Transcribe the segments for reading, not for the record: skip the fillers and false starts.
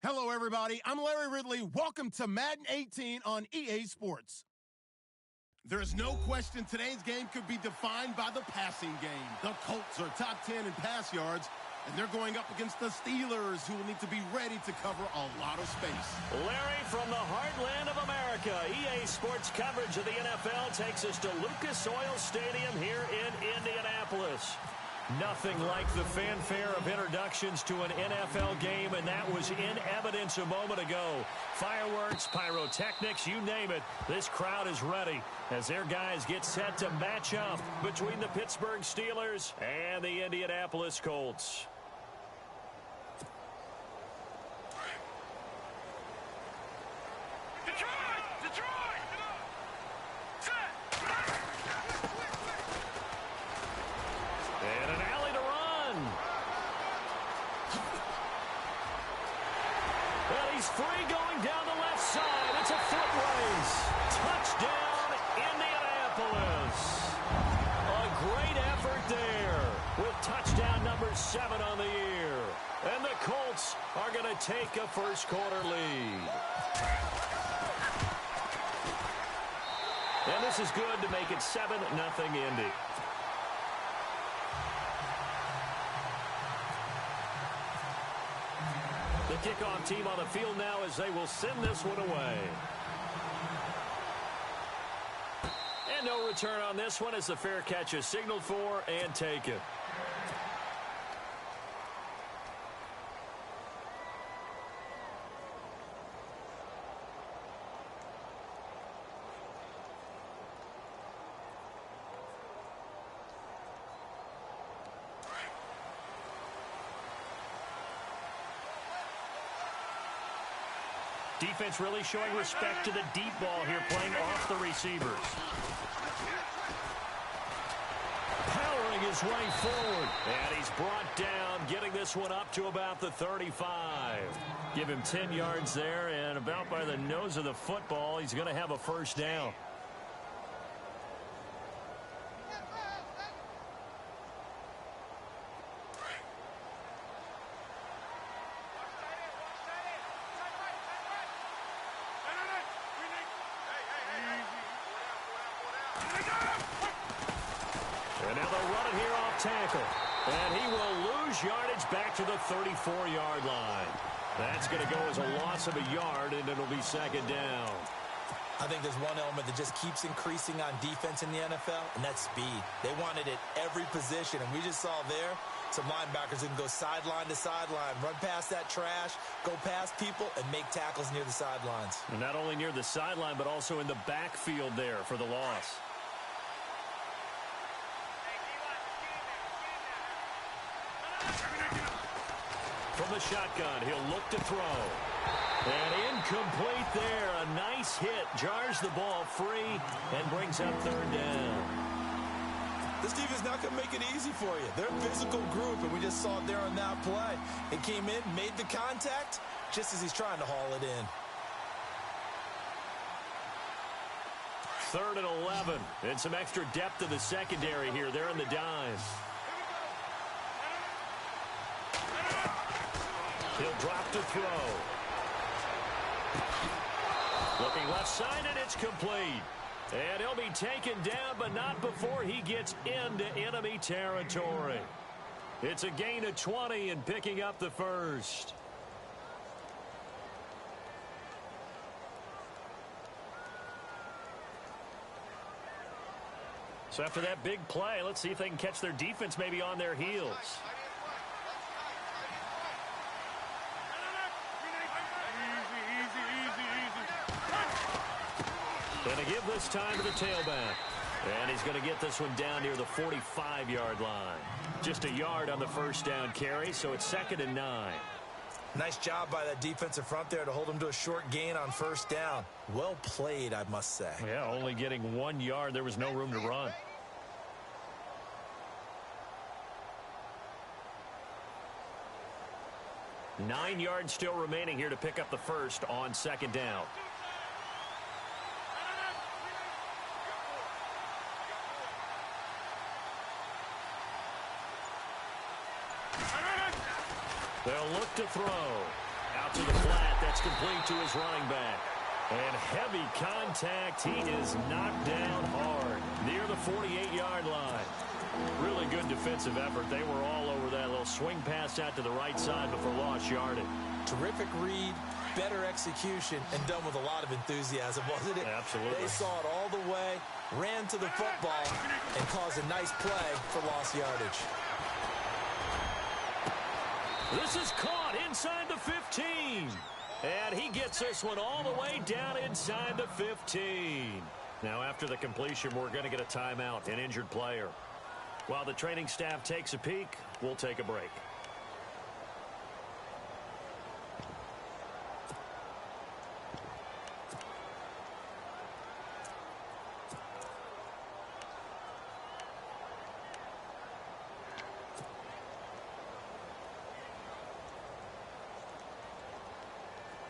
Hello, everybody. I'm Larry Ridley. Welcome to Madden 18 on EA Sports. There is no question today's game could be defined by the passing game. The Colts are top 10 in pass yards, and they're going up against the Steelers, who will need to be ready to cover a lot of space. Larry, from the heartland of America, EA Sports coverage of the NFL takes us to Lucas Oil Stadium here in Indianapolis. Nothing like the fanfare of introductions to an NFL game, and that was in evidence a moment ago. Fireworks, pyrotechnics, you name it, this crowd is ready as their guys get set to match up between the Pittsburgh Steelers and the Indianapolis Colts. Free going down the left side. It's a foot race. Touchdown, Indianapolis. A great effort there with touchdown number 7 on the year. And the Colts are going to take a first-quarter lead. And this is good to make it 7-0 Indy. The kickoff team on the field now as they will send this one away. And no return on this one as the fair catch is signaled for and taken. Defense really showing respect to the deep ball here, playing off the receivers. Powering his way forward. And he's brought down, getting this one up to about the 35. Give him 10 yards there, and about by the nose of the football, he's going to have a first down. Tackle, and he will lose yardage back to the 34-yard line. That's going to go as a loss of a yard, and it'll be second down. I think there's one element that just keeps increasing on defense in the NFL, and that's speed. They want it at every position, and we just saw there some linebackers who can go sideline to sideline, run past that trash, go past people, and make tackles near the sidelines. And not only near the sideline, but also in the backfield there for the loss. From the shotgun, he'll look to throw. And incomplete there. A nice hit. Jars the ball free and brings up third down. This defense not going to make it easy for you. They're a physical group, and we just saw it there on that play. It came in, made the contact, just as he's trying to haul it in. 3rd and 11. And some extra depth in the secondary here. They're in the dime. He'll drop to throw. Looking left side, and it's complete. And he'll be taken down, but not before he gets into enemy territory. It's a gain of 20 and picking up the first. So after that big play, let's see if they can catch their defense maybe on their heels. Going to give this time to the tailback. And he's going to get this one down near the 45-yard line. Just a yard on the first down carry, so it's 2nd and 9. Nice job by that defensive front there to hold him to a short gain on first down. Well played, I must say. Yeah, only getting 1 yard. There was no room to run. Nine yards still remaining here to pick up the first on second down. They'll look to throw. out to the flat. That's complete to his running back. And heavy contact. He is knocked down hard near the 48-yard line. Really good defensive effort. They were all over that little swing pass out to the right side before lost yardage. Terrific read, better execution, and done with a lot of enthusiasm, wasn't it? Absolutely. They saw it all the way, ran to the football, and caused a nice play for lost yardage. This is caught inside the 15. And he gets this one all the way down inside the 15. Now, after the completion, we're going to get a timeout, an injured player. While the training staff takes a peek, we'll take a break.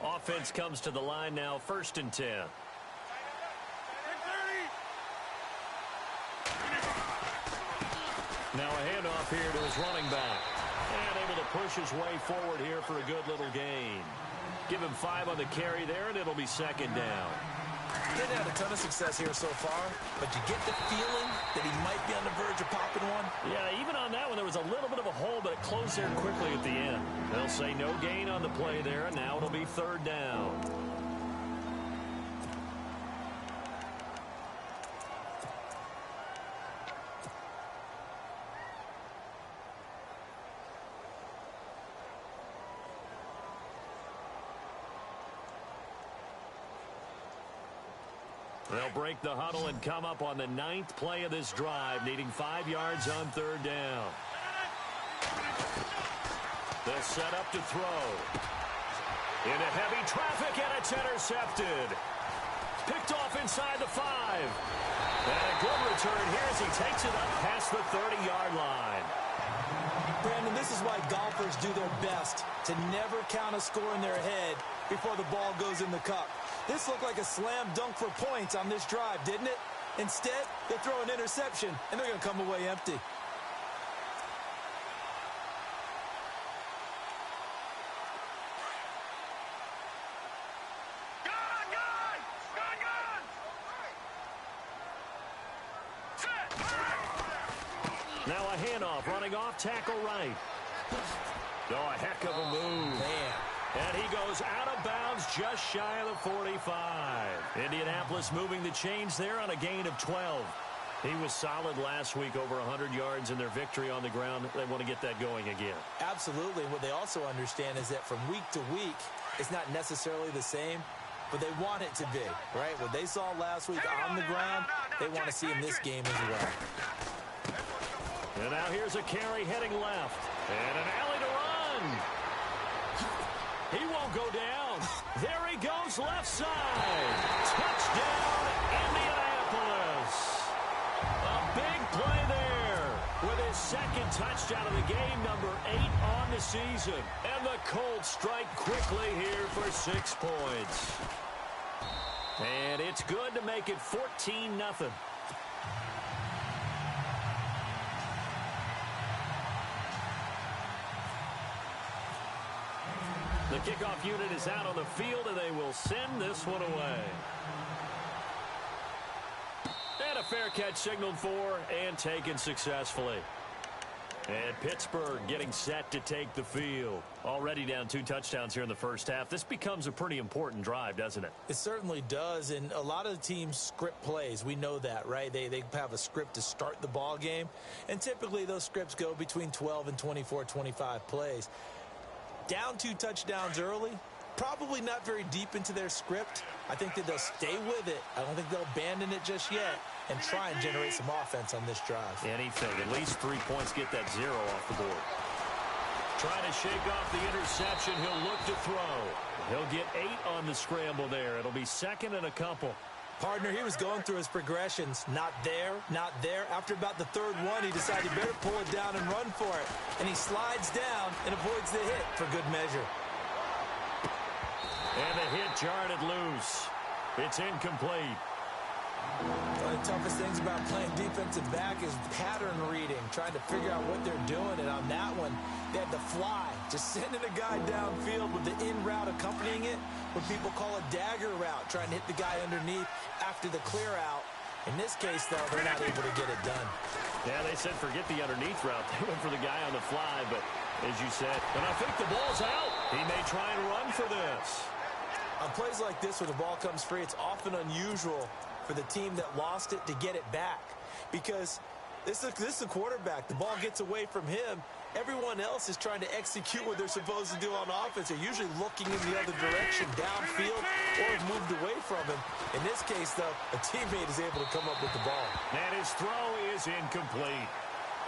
Offense comes to the line now, 1st and 10. Now a handoff here to his running back. And able to push his way forward here for a good little gain. Give him 5 on the carry there, and it'll be 2nd down. Didn't have a ton of success here so far, but you get the feeling that he might be on the verge of popping one. Yeah, even on that one, there was a little bit of a hole, but it closed there quickly at the end. They'll say no gain on the play there, and now it'll be 3rd down. They'll break the huddle and come up on the 9th play of this drive, needing 5 yards on 3rd down. They'll set up to throw. Into heavy traffic, and it's intercepted. Picked off inside the 5. And a good return here as he takes it up past the 30-yard line. Brandon, this is why golfers do their best to never count a score in their head before the ball goes in the cup. This looked like a slam dunk for points on this drive, didn't it? Instead, they throw an interception, and they're going to come away empty. Now a handoff, running off, tackle right. Oh, a heck of a move. Man. And he goes out of bounds just shy of the 45. Indianapolis moving the chains there on a gain of 12. He was solid last week, over 100 yards in their victory on the ground. They want to get that going again. Absolutely. What they also understand is that from week to week, it's not necessarily the same, but they want it to be, right? What they saw last week on the ground, they want to see in this game as well. And now here's a carry heading left. And an alley to run. He won't go down. There he goes, left side. Touchdown, Indianapolis. A big play there with his 2nd touchdown of the game, number 8 on the season. And the Colts strike quickly here for 6 points. And it's good to make it 14-0. The kickoff unit is out on the field, and they will send this one away. And a fair catch signaled for and taken successfully. And Pittsburgh getting set to take the field. Already down 2 touchdowns here in the first half. This becomes a pretty important drive, doesn't it? It certainly does, and a lot of the teams script plays. We know that, right? They have a script to start the ball game, and typically those scripts go between 12 and 24, 25 plays. Down 2 touchdowns early, probably not very deep into their script. I think that they'll stay with it. I don't think they'll abandon it just yet and try and generate some offense on this drive. Anything. At least 3 points, get that 0 off the board. Trying to shake off the interception. He'll look to throw. He'll get 8 on the scramble there. It'll be 2nd and a couple. Partner, he was going through his progressions. Not there, not there. After about the 3rd one, he decided he better pull it down and run for it. And he slides down and avoids the hit for good measure. And the hit jarred it loose. It's incomplete. One of the toughest things about playing defensive back is pattern reading, trying to figure out what they're doing. And on that one, they had the fly, just sending a guy downfield with the in route accompanying it, what people call a dagger route, trying to hit the guy underneath after the clear out. In this case, though, they're not able to get it done. Yeah, they said forget the underneath route. They went for the guy on the fly, but as you said, and I think the ball's out. He may try and run for this. On plays like this where the ball comes free, it's often unusual for the team that lost it to get it back, because this is the quarterback. The ball gets away from him. Everyone else is trying to execute what they're supposed to do on offense. They're usually looking in the other direction, downfield, or have moved away from him. In this case, though, a teammate is able to come up with the ball. And his throw is incomplete.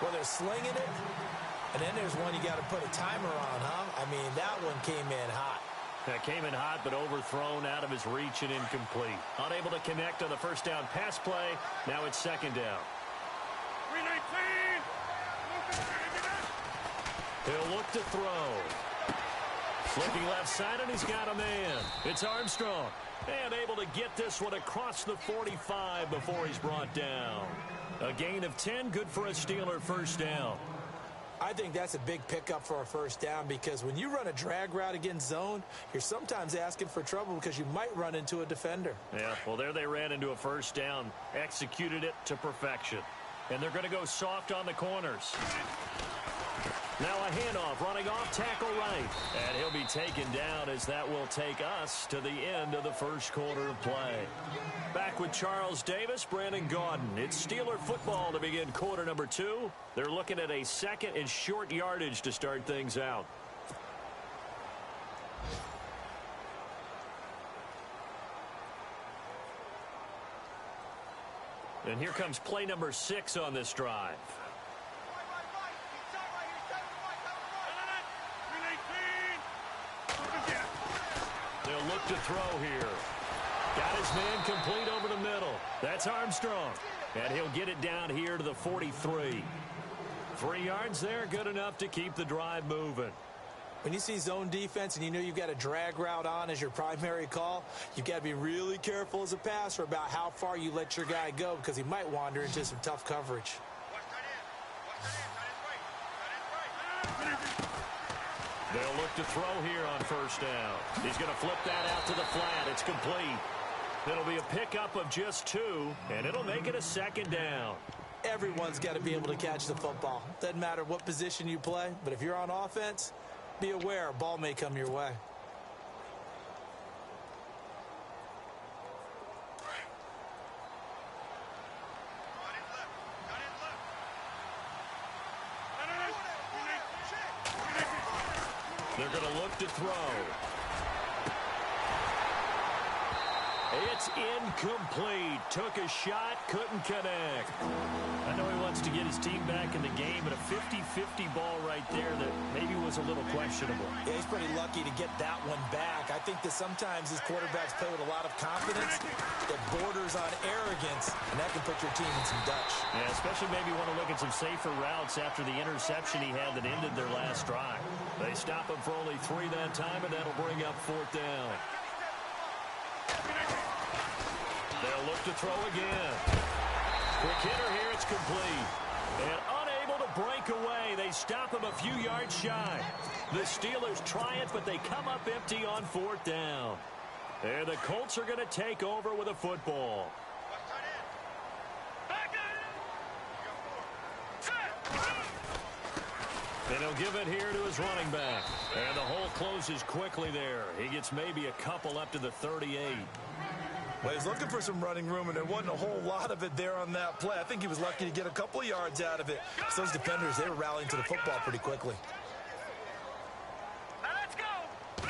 Well, they're slinging it, and then there's one you got to put a timer on, huh? I mean, that one came in hot. That came in hot, but overthrown out of his reach and incomplete. Unable to connect on the first down pass play. Now it's second down. 319. He'll look to throw. Looking left side, and he's got a man. It's Armstrong. And able to get this one across the 45 before he's brought down. A gain of 10, good for a Steeler first down. I think that's a big pickup for a first down, because when you run a drag route against zone, you're sometimes asking for trouble because you might run into a defender. Yeah, well, there they ran into a first down, executed it to perfection. And they're going to go soft on the corners. Now a handoff, running off tackle right. And he'll be taken down as that will take us to the end of the first quarter of play. Back with Charles Davis, Brandon Gaudin. It's Steeler football to begin quarter number 2. They're looking at a second and short yardage to start things out. And here comes play number 6 on this drive. They'll look to throw here. Got his man complete over the middle. That's Armstrong. And he'll get it down here to the 43. 3 yards there, good enough to keep the drive moving. When you see zone defense and you know you've got a drag route on as your primary call, you've got to be really careful as a passer about how far you let your guy go, because he might wander into some tough coverage. They'll look to throw here on first down. He's going to flip that out to the flat. It's complete. It'll be a pickup of just 2, and it'll make it a second down. Everyone's got to be able to catch the football. Doesn't matter what position you play, but if you're on offense, be aware a ball may come your way. They're going to look to throw. It's incomplete. Took a shot, couldn't connect. I know he wants to get his team back in the game, but a 50-50 ball right there that maybe was a little questionable. Yeah, he's pretty lucky to get that one back. I think that sometimes his quarterbacks play with a lot of confidence that borders on arrogance, and that can put your team in some Dutch. Yeah, especially maybe want to look at some safer routes after the interception he had that ended their last drive. They stop him for only 3 that time, and that'll bring up 4th down. They'll look to throw again. Quick hitter here, it's complete. And unable to break away. They stop him a few yards shy. The Steelers try it, but they come up empty on 4th down. And the Colts are going to take over with a football. And he'll give it here to his running back. And the hole closes quickly there. He gets maybe a couple up to the 38. Well, he's looking for some running room, and there wasn't a whole lot of it there on that play. I think he was lucky to get a couple of yards out of it. So those defenders, they were rallying to the football pretty quickly. Let's go.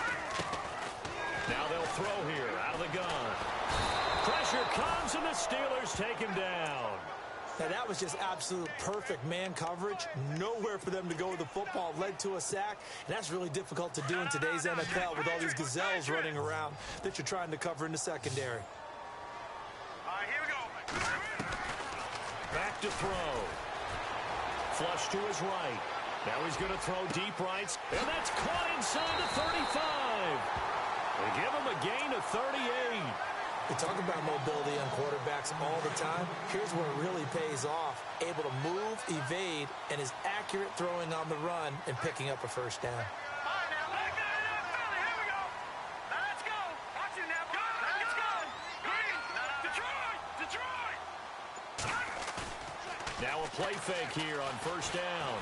Now they'll throw here out of the gun. Pressure comes, and the Steelers take him down. Now, that was just absolute perfect man coverage. Nowhere for them to go with the football. Led to a sack, and that's really difficult to do in today's NFL with all these gazelles running around that you're trying to cover in the secondary. All right, here we go. Back to throw. Flush to his right. Now he's going to throw deep rights, and that's caught inside the 35. They give him a gain of 38. We talk about mobility on quarterbacks all the time. Here's where it really pays off. Able to move, evade, and is accurate throwing on the run and picking up a first down. Now a play fake here on first down.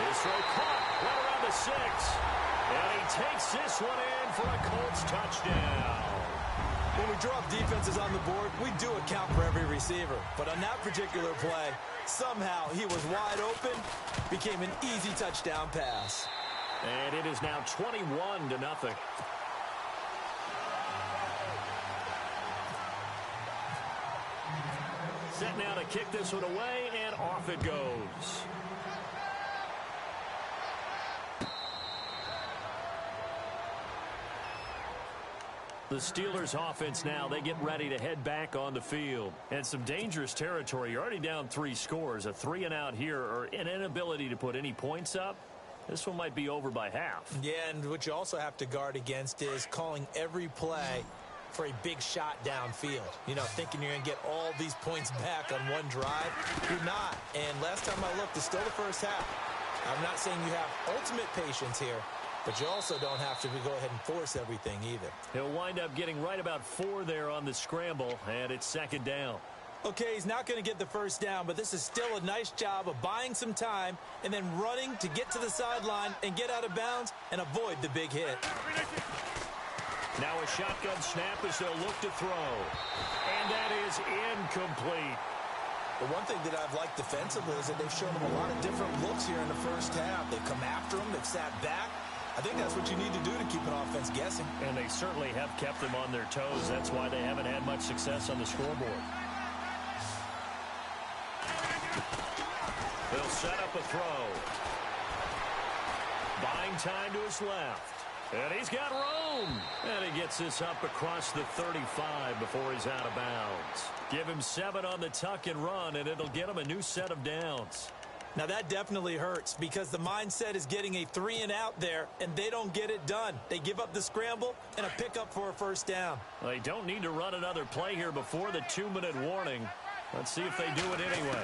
His throw caught right around the 6. And he takes this one in for a Colts touchdown. When we drop defenses on the board, we do account for every receiver. But on that particular play, somehow he was wide open, became an easy touchdown pass. And it is now 21-0. Set now to kick this one away, and off it goes. The Steelers offense now, they get ready to head back on the field. And some dangerous territory. You're already down 3 scores. A 3-and-out here, or an inability to put any points up. This one might be over by half. Yeah, and what you also have to guard against is calling every play for a big shot downfield. You know, thinking you're going to get all these points back on one drive. You're not. And last time I looked, it's still the first half. I'm not saying you have ultimate patience here, but you also don't have to go ahead and force everything either. He'll wind up getting right about 4 there on the scramble, and it's second down. Okay, he's not going to get the first down, but this is still a nice job of buying some time and then running to get to the sideline and get out of bounds and avoid the big hit. Now a shotgun snap as they'll look to throw. And that is incomplete. The one thing that I've liked defensively is that they've shown him a lot of different looks here in the first half. They've come after him. They've sat back. I think that's what you need to do to keep an offense guessing. And they certainly have kept them on their toes. That's why they haven't had much success on the scoreboard. They'll set up a throw. Buying time to his left. And he's got room. And he gets this up across the 35 before he's out of bounds. Give him 7 on the tuck and run, and it'll get him a new set of downs. Now that definitely hurts because the mindset is getting a 3-and-out there, and they don't get it done. They give up the scramble and a pickup for a first down. Well, they don't need to run another play here before the 2-minute warning. Let's see if they do it anyway.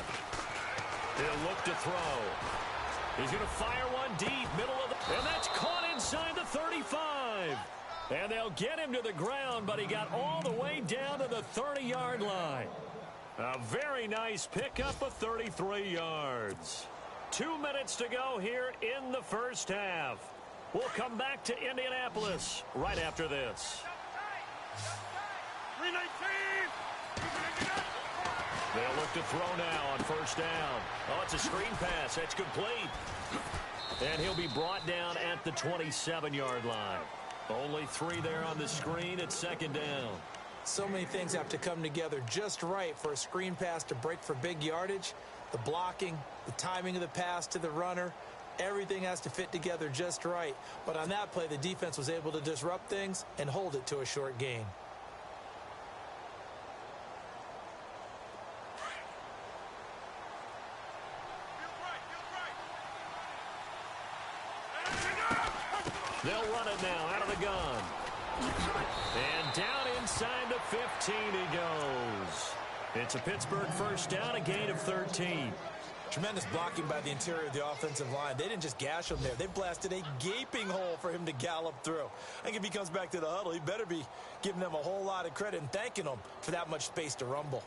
He'll look to throw. He's going to fire one deep, middle of the... And that's caught inside the 35. And they'll get him to the ground, but he got all the way down to the 30-yard line. A very nice pickup of 33 yards. 2 minutes to go here in the first half. We'll come back to Indianapolis right after this. They'll look to throw now on first down. Oh, it's a screen pass. That's complete. And he'll be brought down at the 27-yard line. Only 3 there on the screen at second down. So many things have to come together just right for a screen pass to break for big yardage. The blocking, the timing of the pass to the runner, everything has to fit together just right. But on that play, the defense was able to disrupt things and hold it to a short gain. They'll run it now out of the gun. And down inside the 15 he goes. It's a Pittsburgh first down, a gain of 13. Tremendous blocking by the interior of the offensive line. They didn't just gash him there. They blasted a gaping hole for him to gallop through. I think if he comes back to the huddle, he better be giving them a whole lot of credit and thanking them for that much space to rumble.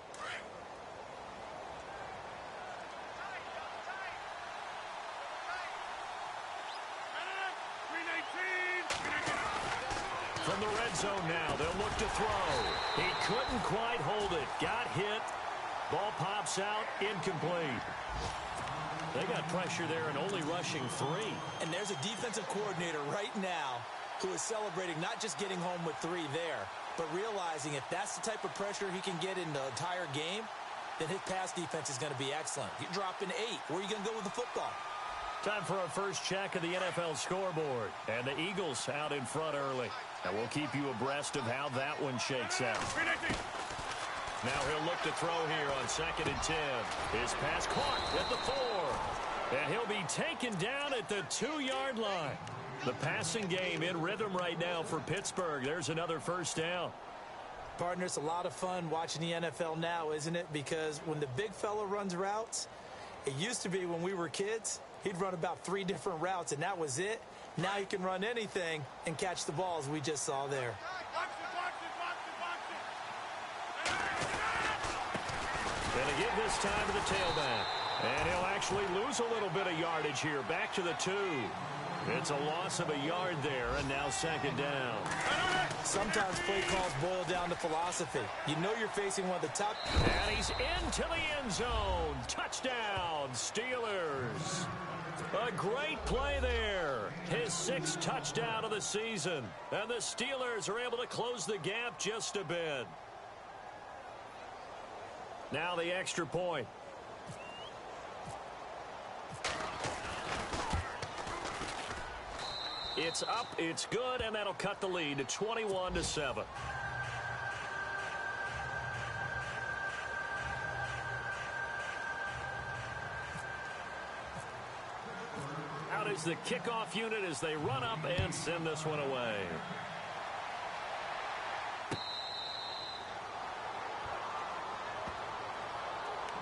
From the red zone now, they'll look to throw. He couldn't quite hold it. Got hit. Ball pops out, incomplete. They got pressure there and only rushing 3. And there's a defensive coordinator right now who is celebrating not just getting home with 3 there, but realizing if that's the type of pressure he can get in the entire game, then his pass defense is going to be excellent. You're dropping 8. Where are you going to go with the football? Time for our first check of the NFL scoreboard. And the Eagles out in front early. And we'll keep you abreast of how that one shakes out. Now he'll look to throw here on 2nd and 10. His pass caught at the 4. And he'll be taken down at the 2-yard line. The passing game in rhythm right now for Pittsburgh. There's another first down. Partner, it's a lot of fun watching the NFL now, isn't it? Because when the big fella runs routes, it used to be when we were kids, he'd run about 3 different routes, and that was it. Now he can run anything and catch the balls we just saw there. Going to give this time to the tailback. And he'll actually lose a little bit of yardage here. Back to the 2. It's a loss of a yard there, and now second down. Sometimes play calls boil down to philosophy. You know you're facing one of the top. And he's into the end zone. Touchdown, Steelers. A great play there. His 6th touchdown of the season. And the Steelers are able to close the gap just a bit. Now the extra point. It's up, it's good, and that'll cut the lead to 21-7. Out is the kickoff unit as they run up and send this one away.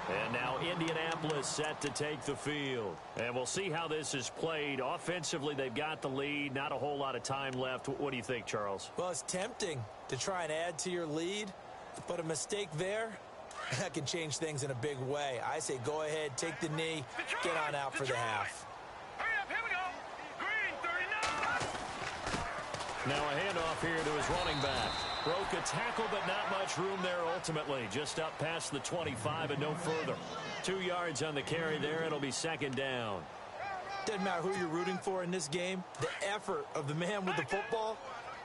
And now Indianapolis set to take the field. And we'll see how this is played. Offensively, they've got the lead. Not a whole lot of time left. What do you think, Charles? Well, it's tempting to try and add to your lead, but a mistake there, that can change things in a big way. I say go ahead, take the knee, get on out for the half. Hurry up, here we go. Green, 39. Now a handoff here to his running back. Broke a tackle, but not much room there ultimately. Just up past the 25 and no further. 2 yards on the carry there. It'll be second down. Doesn't matter who you're rooting for in this game. The effort of the man with the football,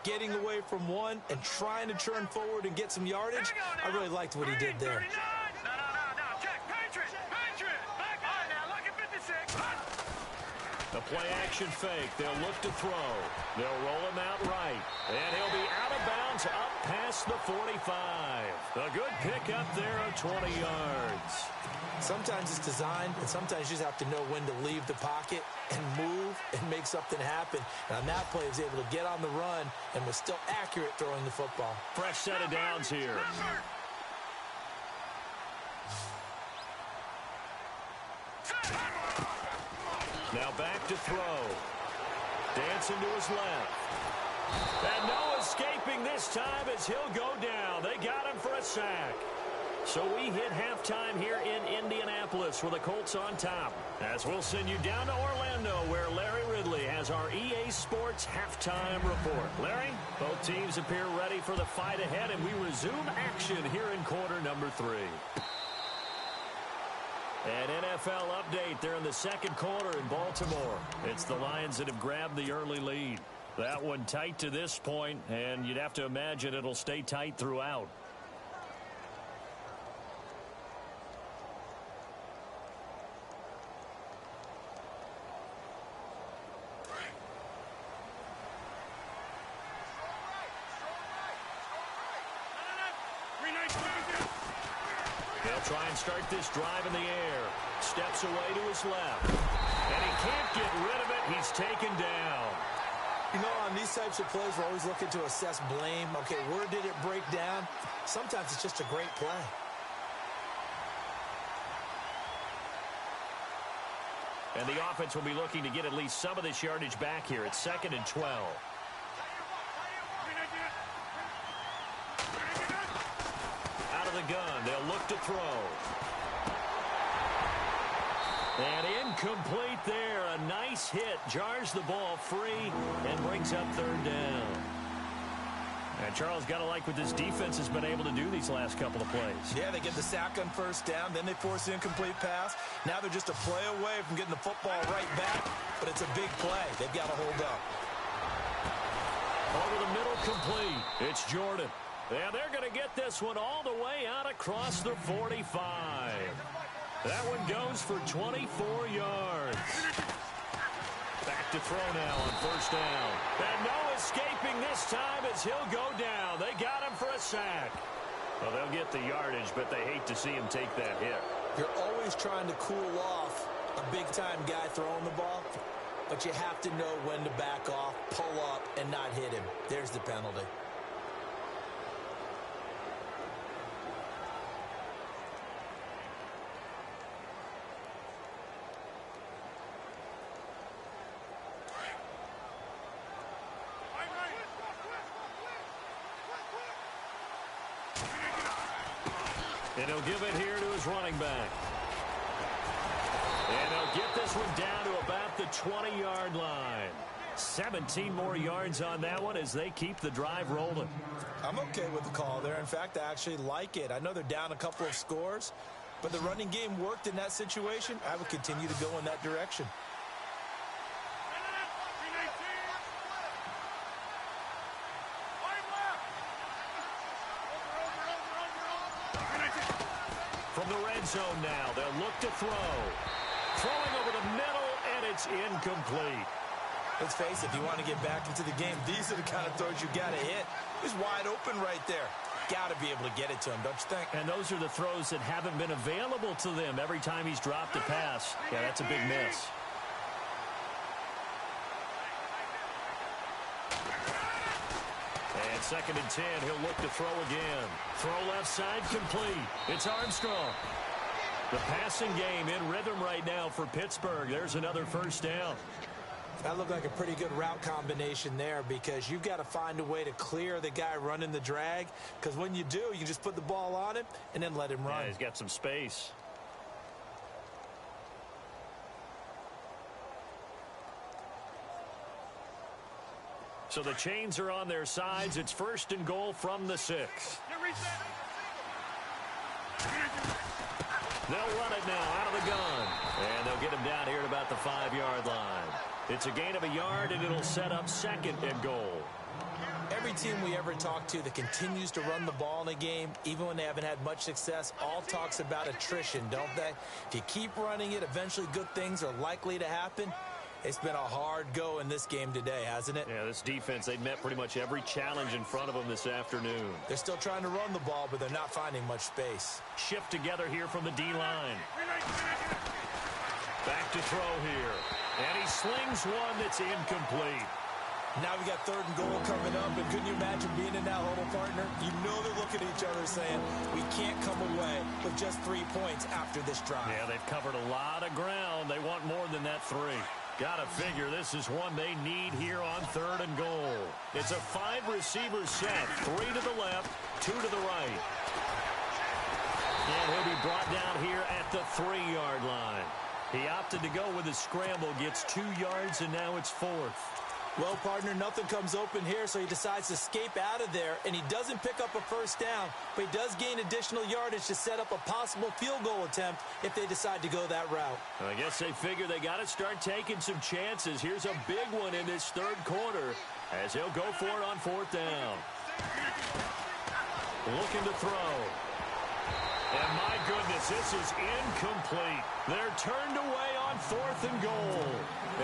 getting away from one and trying to turn forward and get some yardage. I really liked what he did there. No, check, Patriot. Back on now, look at 56. The play-action fake. They'll look to throw. They'll roll him out right. And he'll be out of bounds up past the 45. A good pick up there of 20 yards. Sometimes it's designed, and sometimes you just have to know when to leave the pocket and move and make something happen. And on that play, he was able to get on the run and was still accurate throwing the football. Fresh set of downs here. Now back to throw. Dancing to his left. And no escaping this time as he'll go down. They got him for a sack. So we hit halftime here in Indianapolis with the Colts on top. As we'll send you down to Orlando where Larry Ridley has our EA Sports halftime report. Larry, both teams appear ready for the fight ahead, and we resume action here in quarter number 3. An NFL update there in the second quarter in Baltimore. It's the Lions that have grabbed the early lead. That one tight to this point, and you'd have to imagine it'll stay tight throughout. He'll try and start this drive in the air. Steps away to his left. And he can't get rid of it. He's taken down. You know, on these types of plays, we're always looking to assess blame. Okay, where did it break down? Sometimes it's just a great play. And the offense will be looking to get at least some of this yardage back here. It's 2nd and 12. Out of the gun, they'll look to throw. And incomplete there. A nice hit. Jars the ball free and brings up 3rd down. And Charles, got to like what this defense has been able to do these last couple of plays. Yeah, they get the sack on 1st down, then they force the incomplete pass. Now they're just a play away from getting the football right back, but it's a big play. They've got to hold up. Over the middle, complete. It's Jordan. And they're going to get this one all the way out across the 45. That one goes for 24 yards. Back to throw now on 1st down. And no escaping this time as he'll go down. They got him for a sack. Well, they'll get the yardage, but they hate to see him take that hit. You're always trying to cool off a big-time guy throwing the ball, but you have to know when to back off, pull up, and not hit him. There's the penalty. And he'll give it here to his running back. And he'll get this one down to about the 20-yard line. 17 more yards on that one as they keep the drive rolling. I'm okay with the call there. In fact, I actually like it. I know they're down a couple of scores, but the running game worked in that situation. I would continue to go in that direction. From the red zone now, they'll look to throw. Throwing over the middle, and it's incomplete. Let's face it, if you want to get back into the game, these are the kind of throws you got to hit. He's wide open right there. Got to be able to get it to him, don't you think? And those are the throws that haven't been available to them every time he's dropped a pass. Yeah, that's a big miss. And 2nd and 10, he'll look to throw again. Throw left side, complete. It's Armstrong. The passing game in rhythm right now for Pittsburgh. There's another first down. That looked like a pretty good route combination there because you've got to find a way to clear the guy running the drag, because when you do, you can just put the ball on him and then let him run. Yeah, he's got some space. So the chains are on their sides. It's 1st and goal from the 6. They'll run it now out of the gun. And they'll get him down here at about the 5-yard line. It's a gain of a yard, and it'll set up 2nd and goal. Every team we ever talk to that continues to run the ball in a game, even when they haven't had much success, all talks about attrition, don't they? If you keep running it, eventually good things are likely to happen. It's been a hard go in this game today, hasn't it? Yeah, this defense, they've met pretty much every challenge in front of them this afternoon. They're still trying to run the ball, but they're not finding much space. Shift together here from the D-line. Back to throw here. And he slings one that's incomplete. Now we got 3rd and goal coming up, and couldn't you imagine being in that huddle, partner? You know they're looking at each other saying, we can't come away with just 3 points after this drive. Yeah, they've covered a lot of ground. They want more than that 3. Gotta figure this is one they need here on 3rd and goal. It's a 5-receiver set. 3 to the left, 2 to the right. And he'll be brought down here at the 3-yard line. He opted to go with a scramble, gets 2 yards, and now it's 4th. Well, partner, nothing comes open here, so he decides to escape out of there, and he doesn't pick up a first down, but he does gain additional yardage to set up a possible field goal attempt if they decide to go that route. I guess they figure they got to start taking some chances. Here's a big one in this 3rd quarter as he'll go for it on 4th down. Looking to throw. And my goodness, this is incomplete. They're turned away on 4th and goal.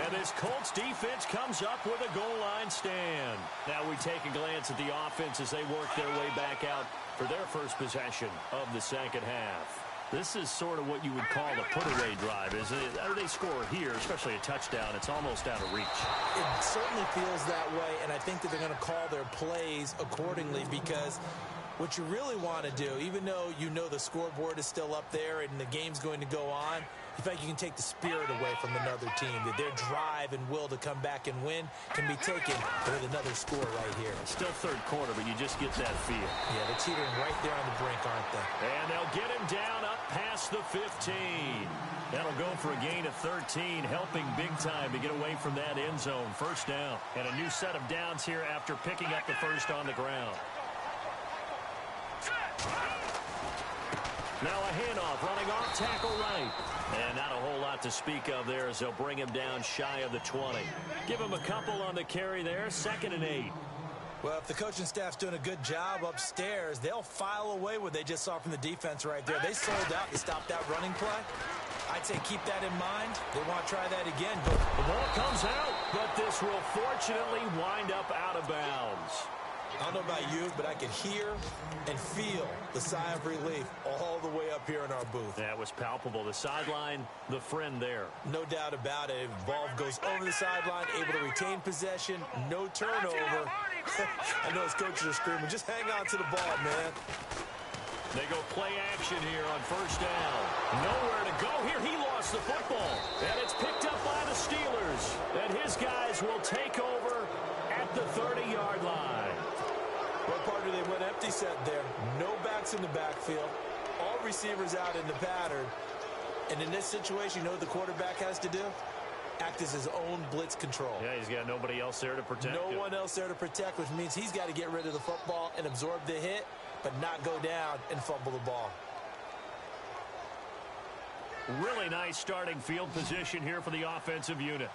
And this Colts defense comes up with a goal line stand. Now we take a glance at the offense as they work their way back out for their first possession of the 2nd half. This is sort of what you would call the put-away drive, isn't it? They score here, especially a touchdown. It's almost out of reach. It certainly feels that way, and I think that they're going to call their plays accordingly because what you really want to do, even though you know the scoreboard is still up there and the game's going to go on, in fact, you can take the spirit away from another team. That their drive and will to come back and win can be taken with another score right here. Still 3rd quarter, but you just get that feel. Yeah, they're teetering right there on the brink, aren't they? And they'll get him down up past the 15. That'll go for a gain of 13, helping big time to get away from that end zone. First down. And a new set of downs here after picking up the first on the ground. Now a handoff, running off tackle right. And not a whole lot to speak of there as they'll bring him down shy of the 20. Give him a couple on the carry there, 2nd and 8. Well, if the coaching staff's doing a good job upstairs, they'll file away what they just saw from the defense right there. They sold out to stop that running play. I'd say keep that in mind. They want to try that again. But the ball comes out, but this will fortunately wind up out of bounds. I don't know about you, but I could hear and feel the sigh of relief all the way up here in our booth. That was palpable. The sideline, the friend there. No doubt about it. Ball goes over the sideline, able to retain possession, no turnover. I know his coaches are screaming, just hang on to the ball, man. They go play action here on 1st down. Nowhere to go here. He lost the football. And it's picked up by the Steelers. And his guys will take over at the 30-yard line. Well, partner, they went empty set there. No backs in the backfield. All receivers out in the pattern. And in this situation, you know what the quarterback has to do? Act as his own blitz control. Yeah, he's got nobody else there to protect him. No one else there to protect, which means he's got to get rid of the football and absorb the hit, but not go down and fumble the ball. Really nice starting field position here for the offensive unit.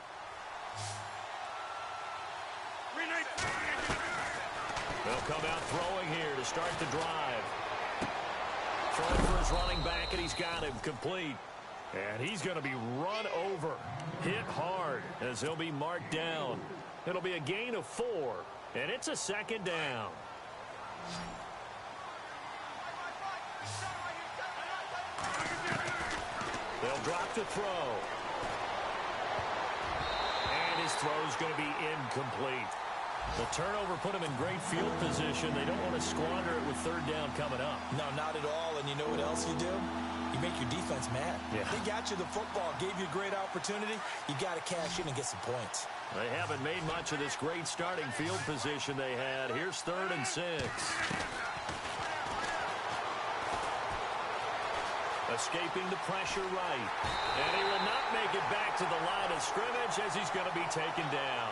They'll come out throwing here to start the drive. Throwing for his running back, and he's got him complete. And he's going to be run over, hit hard, as he'll be marked down. It'll be a gain of 4, and it's a second down. They'll drop to throw. And his throw's going to be incomplete. The turnover put him in great field position. They don't want to squander it with third down coming up. No, not at all. And you know what else you do? You make your defense mad. Yeah. They got you the football, gave you a great opportunity. You got to cash in and get some points. They haven't made much of this great starting field position they had. Here's 3rd and 6. Escaping the pressure right. And he will not make it back to the line of scrimmage as he's going to be taken down.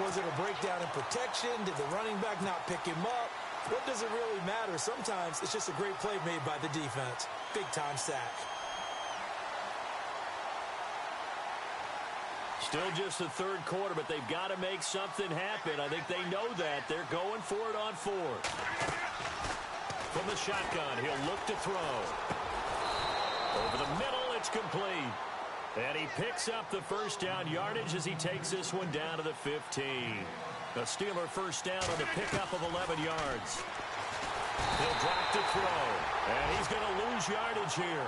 Was it a breakdown in protection? Did the running back not pick him up? What does it really matter? Sometimes it's just a great play made by the defense. Big-time sack. Still just the third quarter, but they've got to make something happen. I think they know that. They're going for it on 4th. From the shotgun, he'll look to throw. Over the middle, it's complete. And he picks up the first down yardage as he takes this one down to the 15. The Steeler first down on the pickup of 11 yards. He'll drop to throw. And he's going to lose yardage here,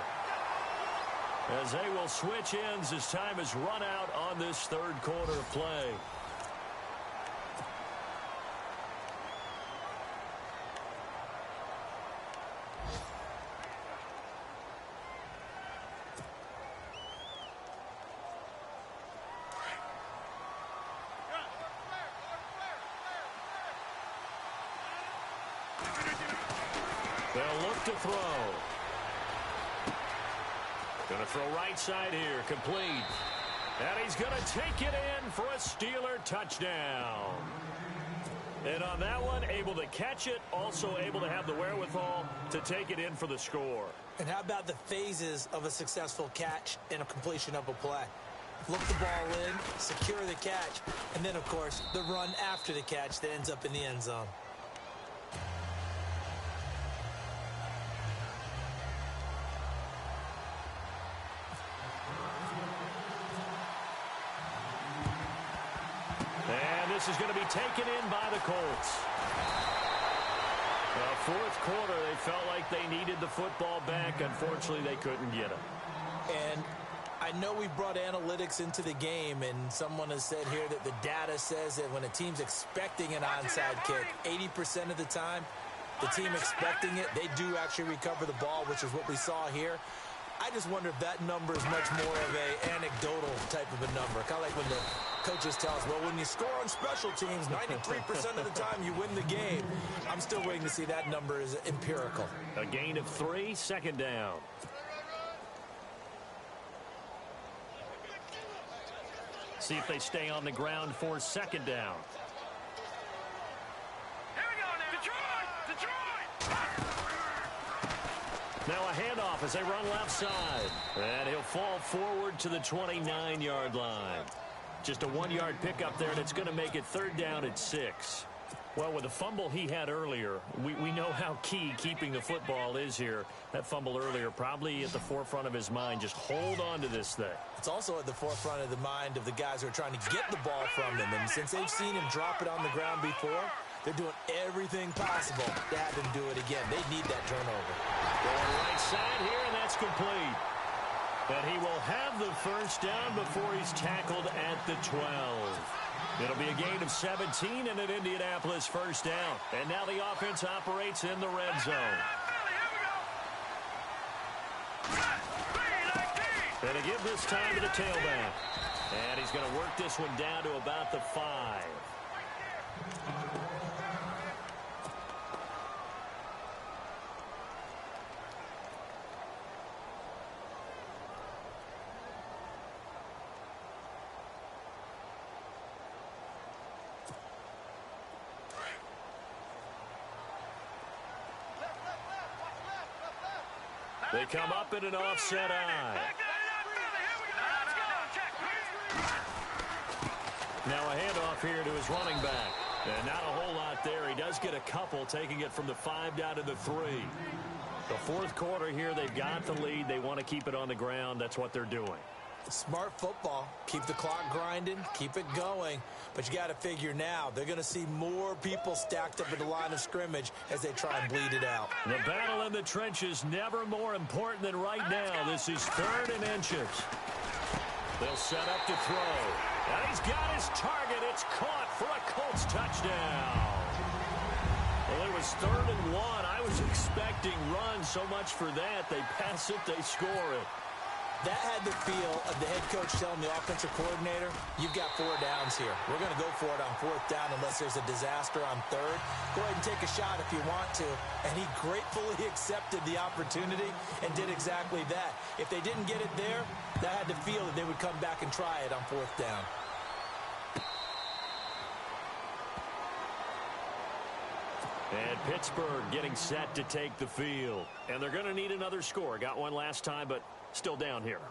as they will switch ends as time is run out on this third quarter of play. They'll look to throw. Going to throw right side here, complete. And he's going to take it in for a Steeler touchdown. And on that one, able to catch it, also able to have the wherewithal to take it in for the score. And how about the phases of a successful catch and a completion of a play? Look the ball in, secure the catch, and then, of course, the run after the catch that ends up in the end zone. This is going to be taken in by the Colts. The fourth quarter, they felt like they needed the football back. Unfortunately, they couldn't get it. And I know we brought analytics into the game, and someone has said here that the data says that when a team's expecting an onside kick, 80% of the time, the team expecting it, they do actually recover the ball, which is what we saw here. I just wonder if that number is much more of a anecdotal type of a number. Kind of like when the coaches tell us, well, when you score on special teams, 93% of the time you win the game. I'm still waiting to see that number is empirical. A gain of 3, second down. See if they stay on the ground for second down. Here we go now. Detroit! Now a handoff as they run left side. And he'll fall forward to the 29-yard line. Just a 1-yard pickup there, and it's going to make it third down at 6. Well, with the fumble he had earlier, we know how key keeping the football is here. That fumble earlier probably at the forefront of his mind. Just hold on to this thing. It's also at the forefront of the mind of the guys who are trying to get the ball from him. And since they've seen him drop it on the ground before, they're doing everything possible to have him do it again. They need that turnover. Going right side here, and that's complete. And he will have the first down before he's tackled at the 12. It'll be a gain of 17 and an Indianapolis first down. And now the offense operates in the red zone. And to give this time to the tailback. And he's going to work this one down to about the 5. They come up in an offset eye. Now a handoff here to his running back. And not a whole lot there. He does get a couple, taking it from the 5 down to the 3. The fourth quarter here, they've got the lead. They want to keep it on the ground. That's what they're doing. Smart football. Keep the clock grinding. Keep it going. But you got to figure now, they're going to see more people stacked up at the line of scrimmage as they try and bleed it out. The battle in the trenches never more important than right now. This is 3rd and inches. They'll set up to throw. And he's got his target. It's caught for a Colts touchdown. Well, it was 3rd and 1. I was expecting runs so much for that. They pass it, they score it. That had the feel of the head coach telling the offensive coordinator, you've got 4 downs here. We're going to go for it on 4th down unless there's a disaster on 3rd. Go ahead and take a shot if you want to. And he gratefully accepted the opportunity and did exactly that. If they didn't get it there, that had the feel that they would come back and try it on 4th down. And Pittsburgh getting set to take the field. And they're going to need another score. Got one last time, but still down here.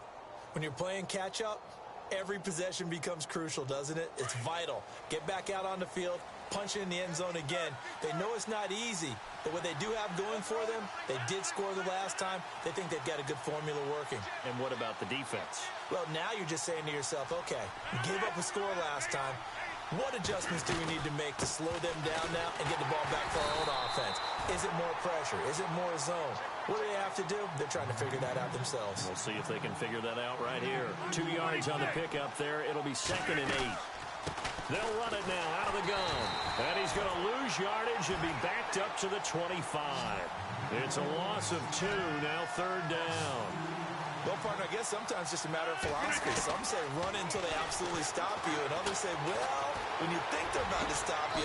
When you're playing catch-up, every possession becomes crucial, doesn't it? It's vital. Get back out on the field, punch it in the end zone again. They know it's not easy, but what they do have going for them, they did score the last time. They think they've got a good formula working. And what about the defense? Well, now you're just saying to yourself, okay, we gave up a score last time. What adjustments do we need to make to slow them down now and get the ball back for our own offense? Is it more pressure? Is it more zone? What do they have to do? They're trying to figure that out themselves. We'll see if they can figure that out right here. 2 yards on the pickup there. It'll be 2nd and 8. They'll run it now out of the gun. And he's going to lose yardage and be backed up to the 25. It's a loss of 2, now 3rd down. Well, partner, I guess sometimes it's just a matter of philosophy. Some say run until they absolutely stop you, and others say, well, when you think they're about to stop you,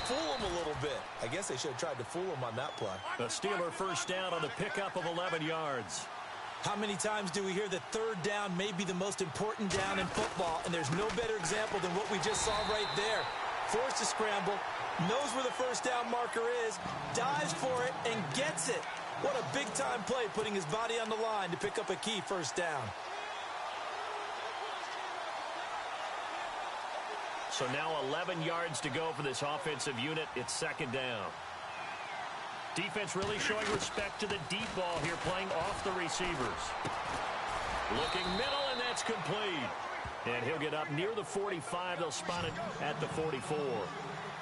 fool them a little bit. I guess they should have tried to fool them on that play. The Steeler 1st down on the pickup of 11 yards. How many times do we hear that 3rd down may be the most important down in football, and there's no better example than what we just saw right there. Forced to scramble, knows where the 1st down marker is, dives for it, and gets it. What a big-time play, putting his body on the line to pick up a key 1st down. So now 11 yards to go for this offensive unit. It's 2nd down. Defense really showing respect to the deep ball here, playing off the receivers. Looking middle, and that's complete. And he'll get up near the 45. They'll spot it at the 44.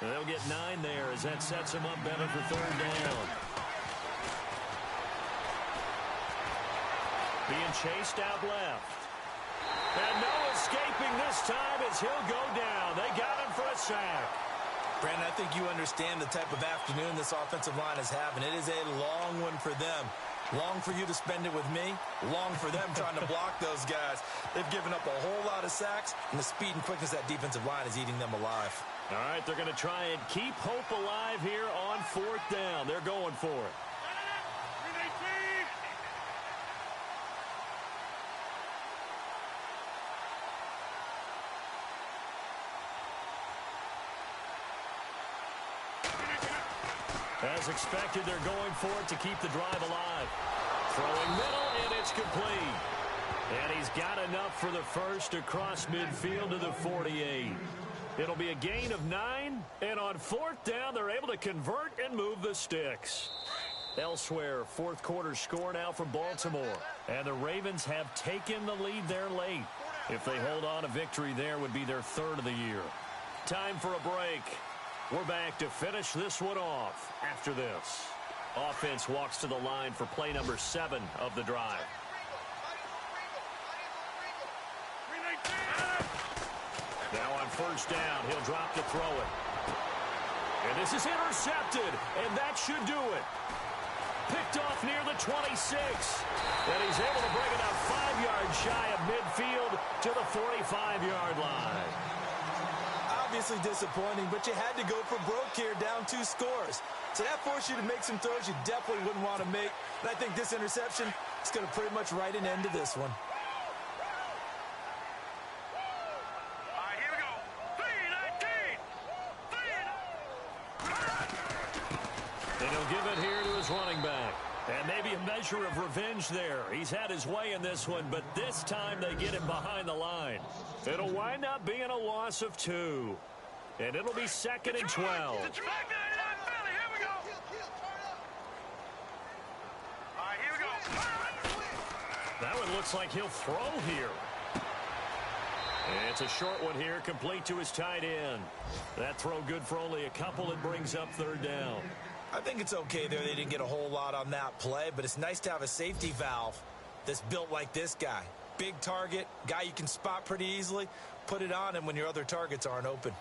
And they'll get 9 there as that sets him up better for 3rd down. Being chased out left. And no escaping this time as he'll go down. They got him for a sack. Brandon, I think you understand the type of afternoon this offensive line is having. It is a long one for them. Long for you to spend it with me. Long for them trying to block those guys. They've given up a whole lot of sacks, and the speed and quickness of that defensive line is eating them alive. All right, they're going to try and keep hope alive here on 4th down. They're going for it. As expected, they're going for it to keep the drive alive. Throwing middle, and it's complete. And he's got enough for the first across midfield to the 48. It'll be a gain of 9, and on 4th down, they're able to convert and move the sticks. Elsewhere, 4th quarter score now from Baltimore. And the Ravens have taken the lead there late. If they hold on, a victory there would be their 3rd of the year. Time for a break. We're back to finish this one off after this. Offense walks to the line for play number 7 of the drive. Now on 1st down, he'll drop to throw it. And this is intercepted, and that should do it. Picked off near the 26. And he's able to bring it up 5 yards shy of midfield to the 45-yard line. Obviously disappointing, but you had to go for broke here, down 2 scores. So that forced you to make some throws you definitely wouldn't want to make. And I think this interception is going to pretty much write an end to this one. All right, here we go. 3-19. And he'll give it here to his running back. And maybe a measure of revenge there. He's had his way in this one, but this time they get him behind the line. It'll wind up being a loss of 2. And it'll be 2nd and 12. That one looks like he'll throw here. And it's a short one here, complete to his tight end. That throw good for only a couple. It brings up 3rd down. I think it's okay there. They didn't get a whole lot on that play, but it's nice to have a safety valve that's built like this guy. Big target, guy you can spot pretty easily. Put it on him when your other targets aren't open.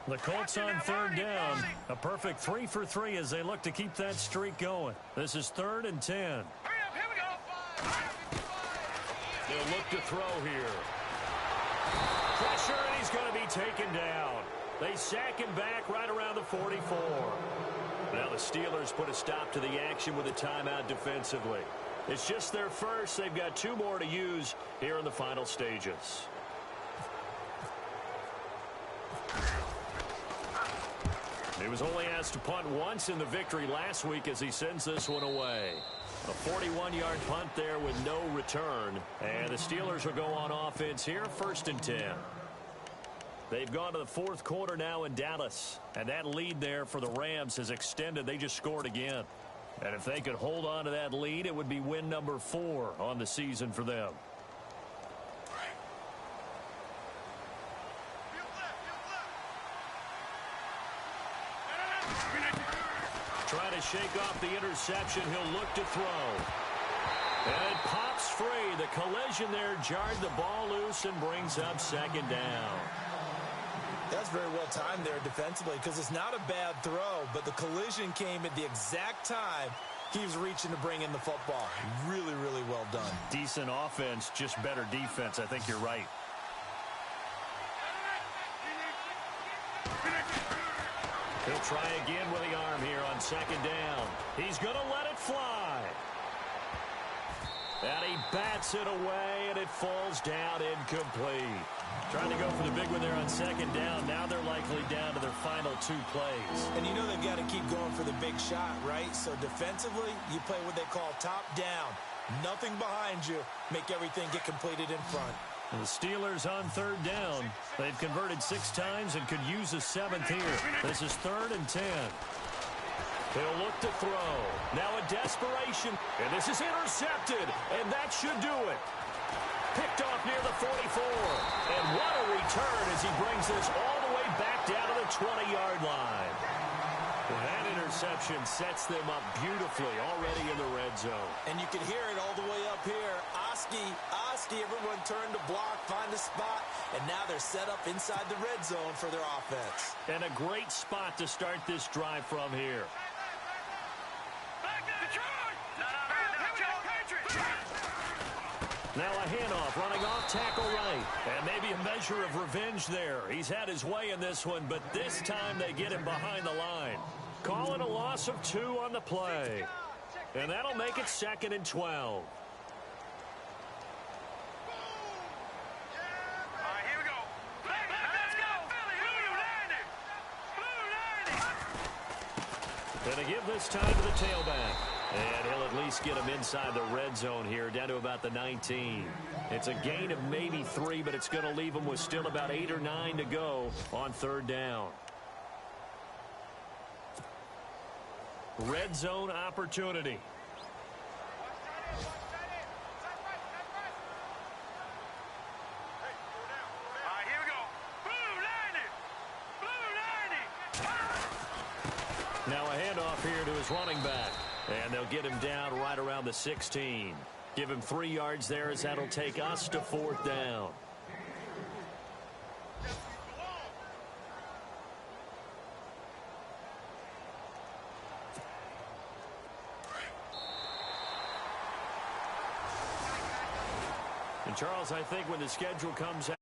The Colts on 3rd down. A perfect 3 for 3 as they look to keep that streak going. This is 3rd and 10. Hurry up, here we go. They'll look to throw here. Pressure, and he's going to be taken down. They sack him back right around the 44. Now the Steelers put a stop to the action with a timeout defensively. It's just their first. They've got 2 more to use here in the final stages. He was only asked to punt once in the victory last week as he sends this one away. A 41-yard punt there with no return. And the Steelers will go on offense here, 1st and 10. They've gone to the 4th quarter now in Dallas. And that lead there for the Rams has extended. They just scored again. And if they could hold on to that lead, it would be win number 4 on the season for them. Trying to shake off the interception. He'll look to throw. And it pops free. The collision there jarred the ball loose and brings up 2nd down. That's very well timed there defensively because it's not a bad throw, but the collision came at the exact time he was reaching to bring in the football. Really, really well done. Decent offense, just better defense. I think you're right. He'll try again with the arm here on 2nd down. He's going to let it fly. And he bats it away, and it falls down incomplete. Trying to go for the big one there on 2nd down. Now they're likely down to their final 2 plays. And you know they've got to keep going for the big shot, right? So defensively, you play what they call top down. Nothing behind you. Make everything get completed in front. And the Steelers on 3rd down. They've converted 6 times and could use a 7th here. This is 3rd and 10. He'll look to throw. Now a desperation. And this is intercepted. And that should do it. Picked off near the 44. And what a return as he brings this all the way back down to the 20-yard line. That interception sets them up beautifully already in the red zone. And you can hear it all the way up here. Oski, everyone turned to block, find a spot, and now they're set up inside the red zone for their offense. And a great spot to start this drive from here. Now a handoff, running off tackle right. And maybe a measure of revenge there. He's had his way in this one, but this time they get him behind the line. Call it a loss of 2 on the play. And that'll make it 2nd and 12. Going to give this time to the tailback. And he'll at least get him inside the red zone here, down to about the 19. It's a gain of maybe 3, but it's going to leave him with still about 8 or 9 to go on 3rd down. Red zone opportunity. Now a handoff here to his running back. And they'll get him down right around the 16. Give him 3 yards there as that'll take us to 4th down. And Charles, I think when the schedule comes out,